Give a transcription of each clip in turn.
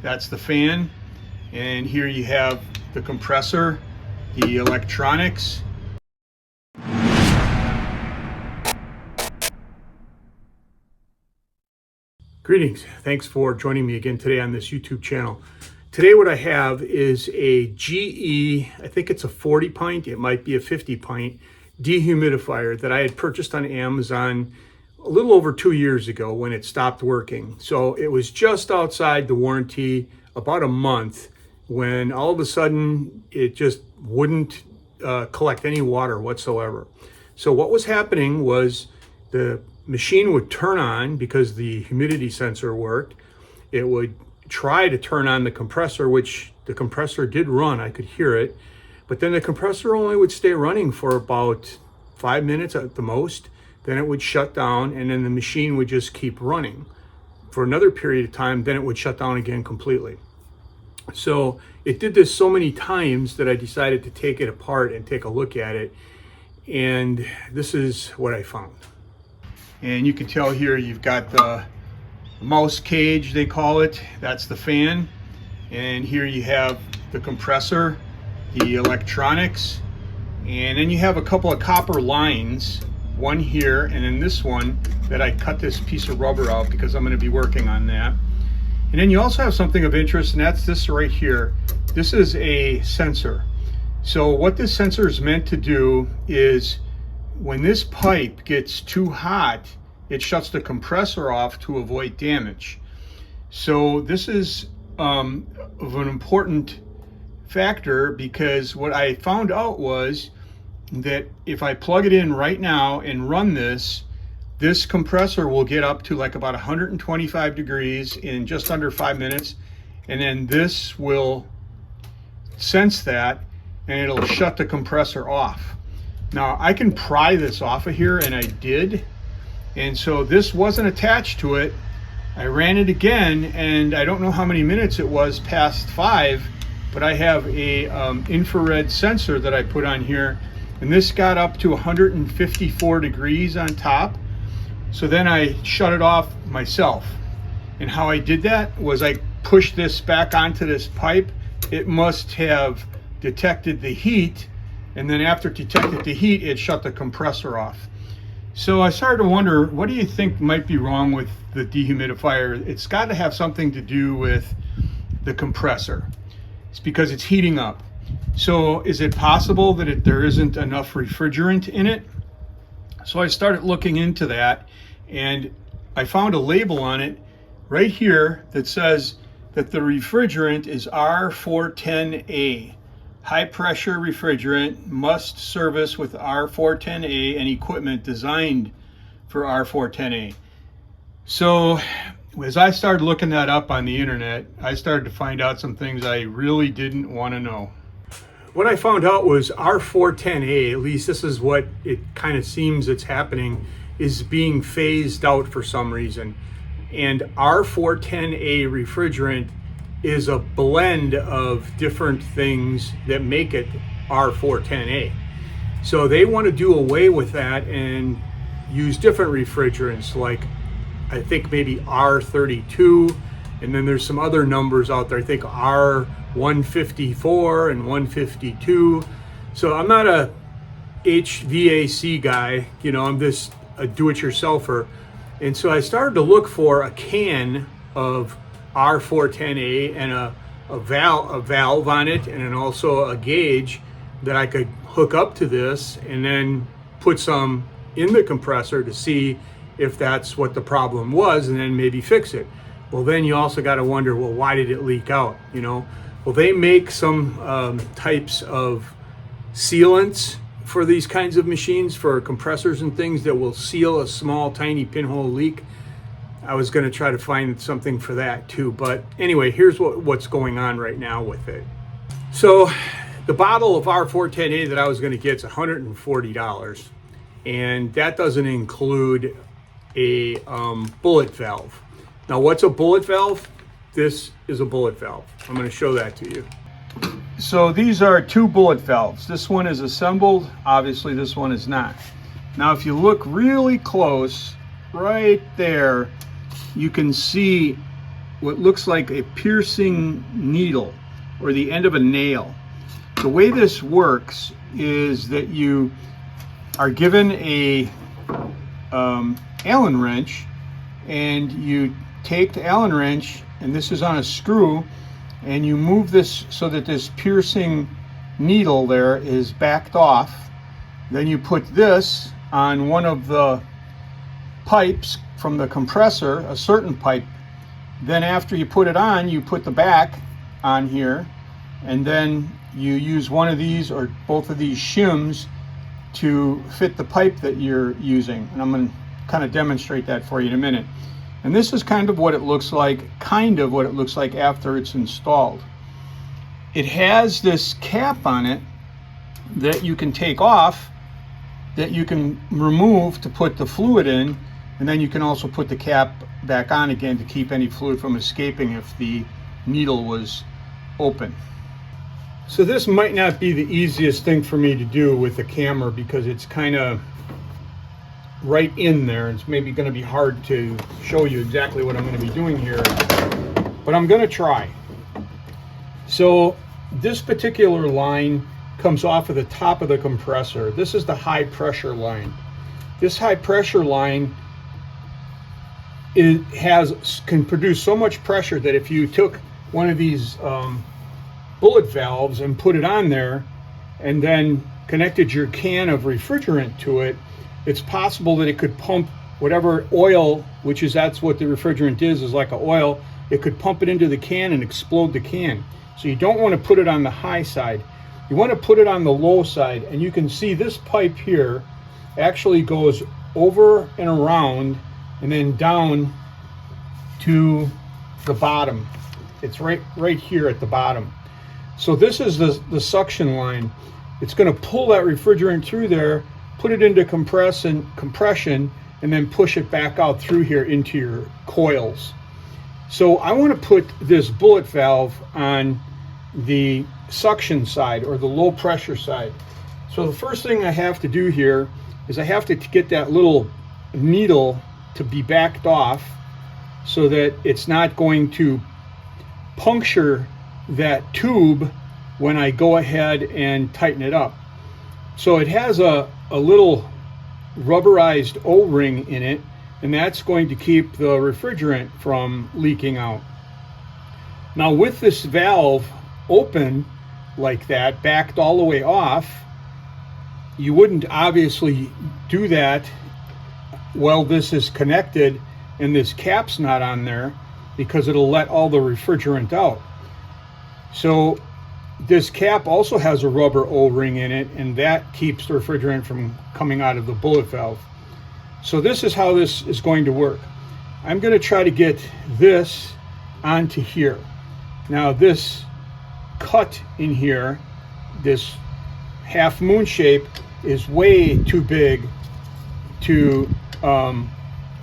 that's the fan, and here you have the compressor, the electronics. Greetings, thanks for joining me again today on this YouTube channel. Today what I have is a GE, I think it's a 40 pint, it might be a 50 pint dehumidifier that I had purchased on Amazon a little over 2 years ago when it stopped working. So it was just outside the warranty about a month when all of a sudden it just wouldn't collect any water whatsoever. So what was happening was the machine would turn on because the humidity sensor worked. It would try to turn on the compressor, which the compressor did run, I could hear it, but then the compressor only would stay running for about 5 minutes at the most. Then it would shut down, and then the machine would just keep running for another period of time. Then it would shut down again completely. So it did this so many times that I decided to take it apart and take a look at it, and this is what I found. And you can tell here you've got the mouse cage, they call it, that's the fan, and here you have the compressor, the electronics, and then you have a couple of copper lines, one here and then this one that I cut this piece of rubber out because I'm going to be working on that. And then you also have something of interest, and that's this right here. This is a sensor. So what this sensor is meant to do is when this pipe gets too hot, it shuts the compressor off to avoid damage. So this is of an important factor, because what I found out was that if I plug it in right now and run this compressor will get up to like about 125 degrees in just under 5 minutes, and then this will sense that and it'll shut the compressor off. Now I can pry this off of here, and I did, and so this wasn't attached to it. I ran it again, and I don't know how many minutes it was past 5, but I have a infrared sensor that I put on here, and this got up to 154 degrees on top. So then I shut it off myself, and how I did that was I pushed this back onto this pipe. It must have detected the heat, and then after it detected the heat, it shut the compressor off. So I started to wonder, what do you think might be wrong with the dehumidifier? It's got to have something to do with the compressor. It's because it's heating up. So is it possible that there isn't enough refrigerant in it? So I started looking into that, and I found a label on it right here that says that the refrigerant is R410A. High pressure refrigerant must service with R410A and equipment designed for R410A. So as I started looking that up on the internet, I started to find out some things I really didn't want to know. What I found out was R410A, at least this is what it kind of seems it's happening, is being phased out for some reason. And R410A refrigerant is a blend of different things that make it R410A. So they want to do away with that and use different refrigerants, like I think maybe R32, and then there's some other numbers out there, I think R154 and 152. So I'm not a HVAC guy, you know, I'm just a do-it-yourselfer. And so I started to look for a can of R410A and a valve on it, and then also a gauge that I could hook up to this and then put some in the compressor to see if that's what the problem was, and then maybe fix it. Well, then you also got to wonder, well, why did it leak out, you know? Well, they make some types of sealants for these kinds of machines, for compressors and things, that will seal a small tiny pinhole leak. I was going to try to find something for that too, but anyway, here's what's going on right now with it. So the bottle of R410A that I was going to get is $140, and that doesn't include a bullet valve. Now, what's a bullet valve? This is a bullet valve. I'm going to show that to you. So these are two bullet valves. This one is assembled, obviously this one is not. Now if you look really close, right there, you can see what looks like a piercing needle or the end of a nail. The way this works is that you are given a Allen wrench, and you take the Allen wrench, and this is on a screw, and you move this so that this piercing needle there is backed off. Then you put this on one of the pipes from the compressor, a certain pipe. Then after you put it on, you put the back on here, and then you use one of these or both of these shims to fit the pipe that you're using. And I'm going to kind of demonstrate that for you in a minute. And this is kind of what it looks like after it's installed. It has this cap on it that you can take off, that you can remove to put the fluid in, and then you can also put the cap back on again to keep any fluid from escaping if the needle was open. So this might not be the easiest thing for me to do with the camera because it's kind of right in there. It's maybe going to be hard to show you exactly what I'm going to be doing here, but I'm going to try. So this particular line comes off of the top of the compressor. This is the high pressure line. This high pressure line can produce so much pressure that if you took one of these bullet valves and put it on there and then connected your can of refrigerant to it, it's possible that it could pump whatever oil, that's what the refrigerant is like an oil, it could pump it into the can and explode the can. So you don't want to put it on the high side. You want to put it on the low side, and you can see this pipe here actually goes over and around and then down to the bottom. It's right here at the bottom. So this is the suction line. It's going to pull that refrigerant through there, put it into compression, and then push it back out through here into your coils. So I want to put this bullet valve on the suction side or the low pressure side. So the first thing I have to do here is I have to get that little needle to be backed off so that it's not going to puncture that tube when I go ahead and tighten it up. So it has a little rubberized O-ring in it, and that's going to keep the refrigerant from leaking out. Now with this valve open like that, backed all the way off, you wouldn't obviously do that while this is connected and this cap's not on there, because it'll let all the refrigerant out. So this cap also has a rubber O-ring in it, and that keeps the refrigerant from coming out of the bullet valve. So this is how this is going to work. I'm going to try to get this onto here. Now this cut in here, this half moon shape, is way too big to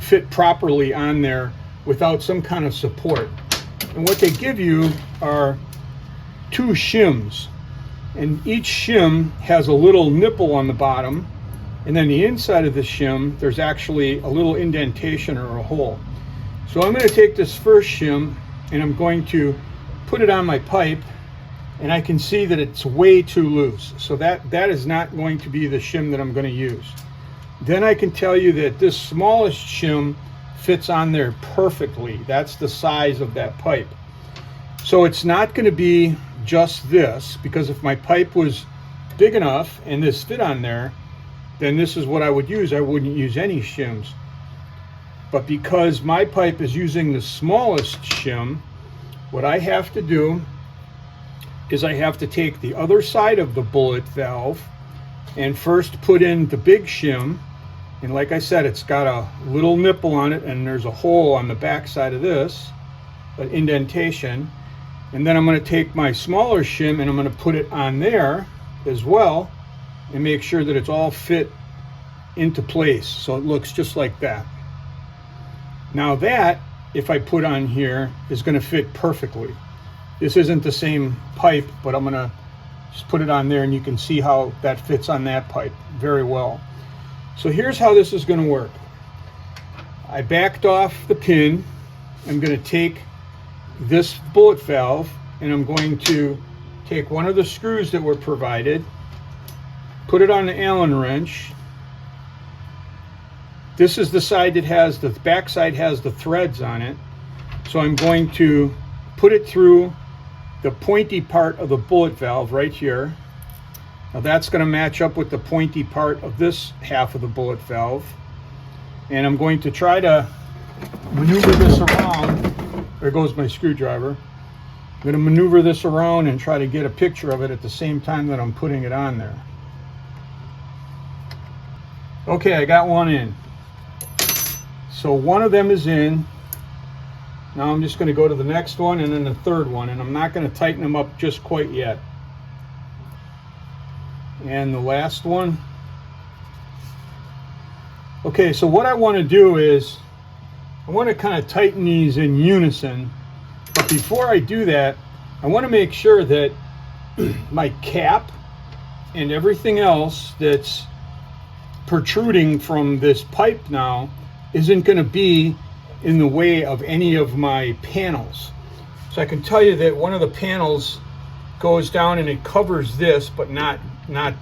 fit properly on there without some kind of support. And what they give you are 2 shims, and each shim has a little nipple on the bottom, and then the inside of the shim there's actually a little indentation or a hole. So I'm going to take this first shim and I'm going to put it on my pipe, and I can see that it's way too loose, so that is not going to be the shim that I'm going to use. Then I can tell you that this smallest shim fits on there perfectly. That's the size of that pipe. So it's not going to be just this, because if my pipe was big enough and this fit on there, then this is what I would use. I wouldn't use any shims. But because my pipe is using the smallest shim, what I have to do is I have to take the other side of the bullet valve and first put in the big shim. And like I said, it's got a little nipple on it, and there's a hole on the back side of this, an indentation. And then I'm going to take my smaller shim and I'm going to put it on there as well and make sure that it's all fit into place so it looks just like that. Now that, if I put on here, is going to fit perfectly. This isn't the same pipe, but I'm going to just put it on there and you can see how that fits on that pipe very well. So here's how this is going to work. I backed off the pin. I'm going to take this bullet valve, and I'm going to take one of the screws that were provided, put it on the Allen wrench. This is the side that has, the back side has the threads on it. So I'm going to put it through the pointy part of the bullet valve right here. Now that's going to match up with the pointy part of this half of the bullet valve. And I'm going to try to maneuver this around. There goes my screwdriver. I'm going to maneuver this around and try to get a picture of it at the same time that I'm putting it on there. Okay, I got one in. So one of them is in. Now I'm just going to go to the next one and then the third one, and I'm not going to tighten them up just quite yet. And the last one. Okay, so what I want to do is I want to kind of tighten these in unison. But before I do that, I want to make sure that my cap and everything else that's protruding from this pipe now isn't going to be in the way of any of my panels. So I can tell you that one of the panels goes down and it covers this, but not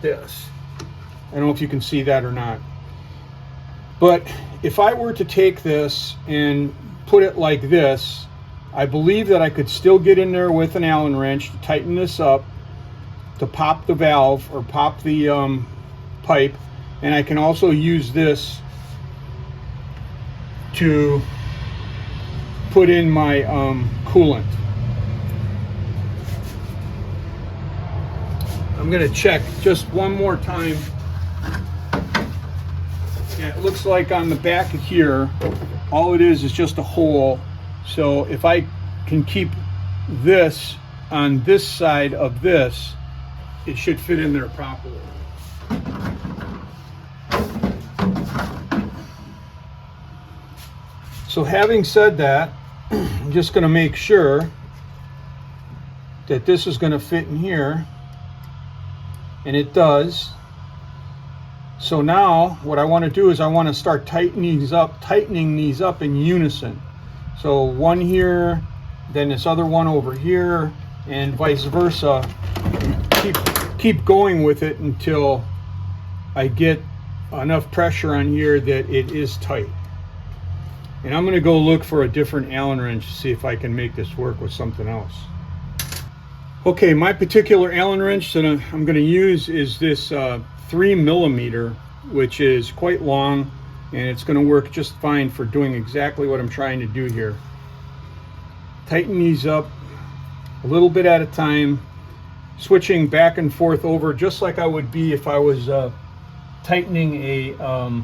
this. I don't know if you can see that or not. But if I were to take this and put it like this, I believe that I could still get in there with an Allen wrench to tighten this up, to pop the valve or pop the pipe, and I can also use this to put in my coolant. I'm going to check just one more time. Yeah, it looks like on the back of here, all it is just a hole. So if I can keep this on this side of this, it should fit in there properly. So having said that, I'm just going to make sure that this is going to fit in here, and it does. So now what I want to do is I want to start tightening these up in unison. So one here, then this other one over here, and vice versa. Keep going with it until I get enough pressure on here that it is tight. And I'm going to go look for a different Allen wrench to see if I can make this work with something else. Okay, my particular Allen wrench that I'm going to use is this 3mm, which is quite long, and it's going to work just fine for doing exactly what I'm trying to do here. Tighten these up a little bit at a time, switching back and forth over just like I would be if I was tightening a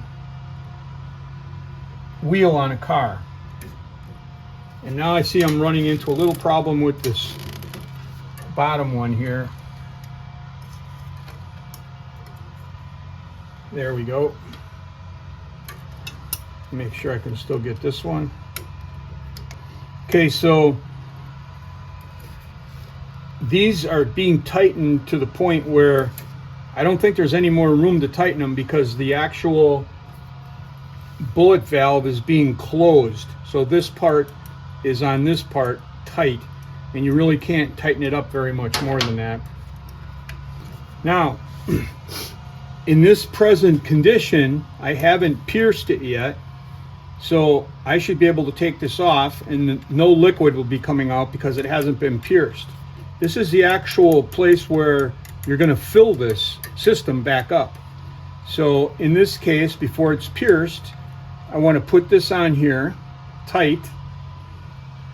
wheel on a car. And now I see I'm running into a little problem with this bottom one here. There we go. Make sure I can still get this one. Okay, so these are being tightened to the point where I don't think there's any more room to tighten them, because the actual bullet valve is being closed. So this part is on this part tight, and you really can't tighten it up very much more than that. Now, in this present condition, I haven't pierced it yet, so I should be able to take this off and no liquid will be coming out because it hasn't been pierced. This is the actual place where you're going to fill this system back up. So in this case, before it's pierced, I want to put this on here tight.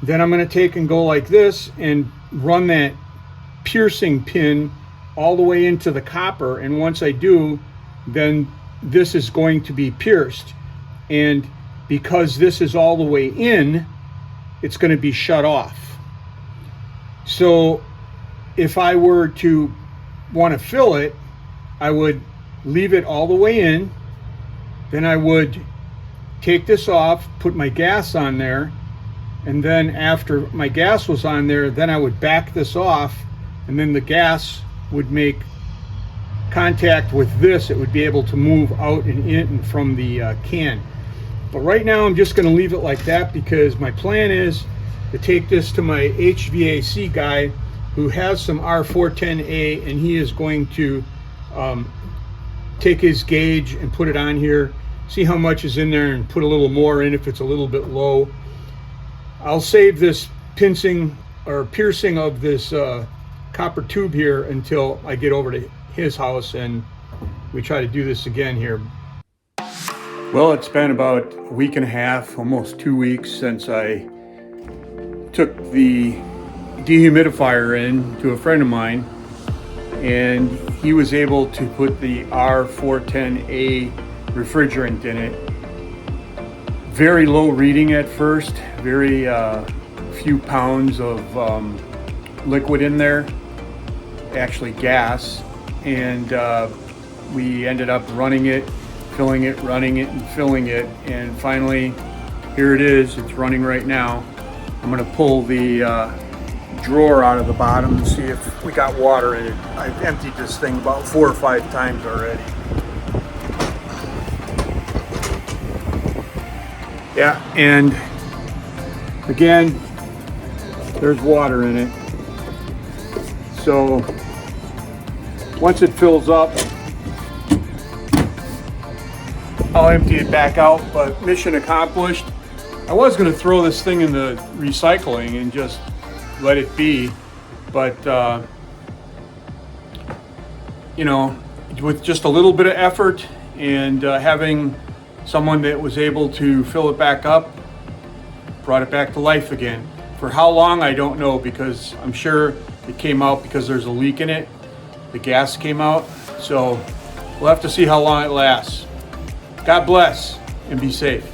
Then I'm going to take and go like this and run that piercing pin all the way into the copper, and once I do, then this is going to be pierced, and because this is all the way in, it's going to be shut off. So if I were to want to fill it, I would leave it all the way in, then I would take this off, put my gas on there, and then after my gas was on there, then I would back this off, and then the gas would make contact with this. It would be able to move out and in and from the can. But right now I'm just going to leave it like that, because my plan is to take this to my HVAC guy who has some R410A, and he is going to take his gauge and put it on here, see how much is in there, and put a little more in if it's a little bit low. I'll save this piercing of this copper tube here until I get over to his house and we try to do this again here. Well, it's been about a week and a half, almost 2 weeks, since I took the dehumidifier in to a friend of mine, and he was able to put the R410A refrigerant in it. Very low reading at first, very few pounds of liquid in there, actually gas, and we ended up running it, filling it, running it, and filling it, and finally here it is. It's running right now. I'm going to pull the drawer out of the bottom and see if we got water in it. I've emptied this thing about 4 or 5 times already. Yeah, and again, there's water in it. So once it fills up, I'll empty it back out, but mission accomplished. I was going to throw this thing in the recycling and just let it be, but you know, with just a little bit of effort and having someone that was able to fill it back up, brought it back to life again. For how long, I don't know, because I'm sure it came out because there's a leak in it. The gas came out, so we'll have to see how long it lasts. God bless and be safe.